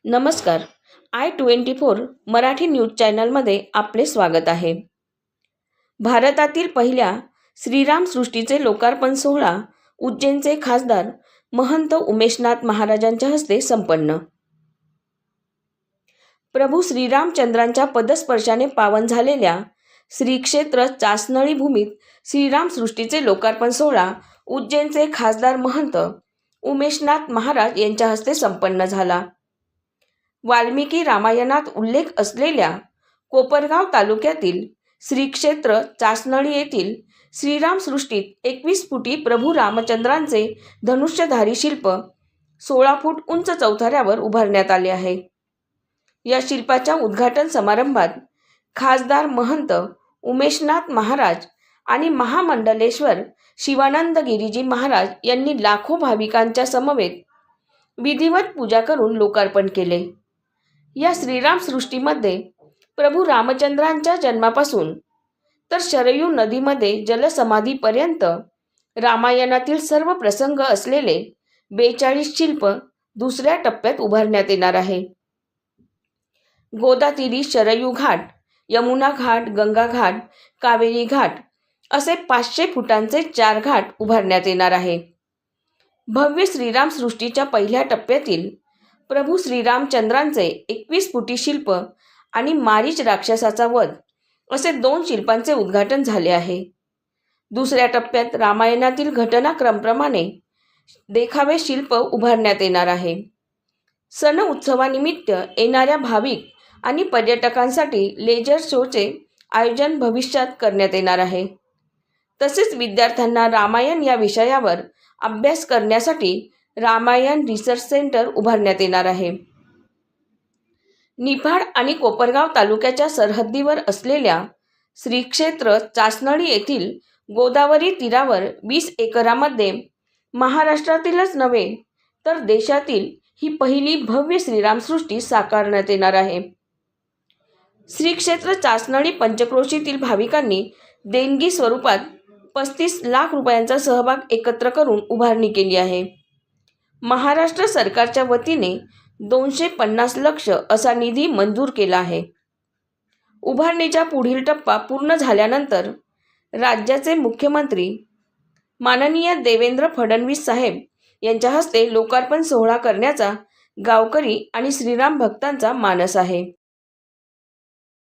नमस्कार. i24 Marathi news चॅनलमध्ये आपले स्वागत आहे. भारतातील पहिल्या श्रीराम सृष्टीचे लोकार्पण सोहळा उज्जैनचे खासदार महंत उमेशनाथ महाराजांच्या हस्ते संपन्न. प्रभू श्रीरामचंद्रांच्या पदस्पर्शाने पावन झालेल्या श्री क्षेत्र चासनळी भूमीत श्रीराम सृष्टीचे लोकार्पण सोहळा उज्जैनचे खासदार महंत उमेशनाथ महाराज यांच्या हस्ते संपन्न झाला. वाल्मिकी रामायणात उल्लेख असलेल्या कोपरगाव तालुक्यातील श्री क्षेत्र चासनळी येथील श्रीराम सृष्टीत 21 फुटी प्रभू रामचंद्रांचे धनुष्यधारी शिल्प 16 फूट उंच चौथऱ्यावर उभारण्यात आले आहे. या शिल्पाच्या उद्घाटन समारंभात खासदार महंत उमेशनाथ महाराज आणि महामंडलेश्वर शिवानंद गिरीजी महाराज यांनी लाखो भाविकांच्या समवेत विधिवत पूजा करून लोकार्पण केले. या श्रीराम सृष्टीमध्ये प्रभू रामचंद्रांच्या जन्मापासून तर शरयू नदीमध्ये जलसमाधीपर्यंत रामायणातील सर्व प्रसंग असलेले 42 शिल्प दुसऱ्या टप्प्यात उभारण्यात येणार आहे. गोदातीरी शरयू घाट, यमुना घाट, गंगा घाट, कावेरी घाट असे 500 फुटांचे 4 घाट उभारण्यात येणार आहे. भव्य श्रीराम सृष्टीच्या पहिल्या टप्प्यातील प्रभू श्रीरामचंद्रांचे 21 फुटी शिल्प आणि मारीच राक्षसाचा वध असे 2 शिल्पांचे उद्घाटन झाले आहे. दुसऱ्या टप्प्यात रामायणातील घटनाक्रमाप्रमाणे देखावे शिल्प उभारण्यात येणार आहे. सण उत्सवानिमित्त येणाऱ्या भाविक आणि पर्यटकांसाठी लेजर शोचे आयोजन भविष्यात करण्यात येणार आहे. तसेच विद्यार्थ्यांना रामायण या विषयावर अभ्यास करण्यासाठी रामायण रिसर्च सेंटर उभारण्यात येणार आहे. निफाड आणि कोपरगाव तालुक्याच्या सरहद्दीवर असलेल्या श्री क्षेत्र चासनळी येथील गोदावरी तीरावर 20 एकरामध्ये महाराष्ट्रातीलच नव्हे तर देशातील ही पहिली भव्य श्रीरामसृष्टी साकारण्यात येणार आहे. श्री क्षेत्र चासनळी पंचक्रोशीतील भाविकांनी देणगी स्वरूपात 35 लाख रुपयांचा सहभाग एकत्र करून उभारणी केली आहे. महाराष्ट्र सरकारच्या वतीने 250 लक्ष असा निधी मंजूर केला आहे. उभारणीचा पुढील टप्पा पूर्ण झाल्यानंतर राज्याचे मुख्यमंत्री माननीय देवेंद्र फडणवीस साहेब यांच्या हस्ते लोकार्पण सोहळा करण्याचा गावकरी आणि श्रीराम भक्तांचा मानस आहे.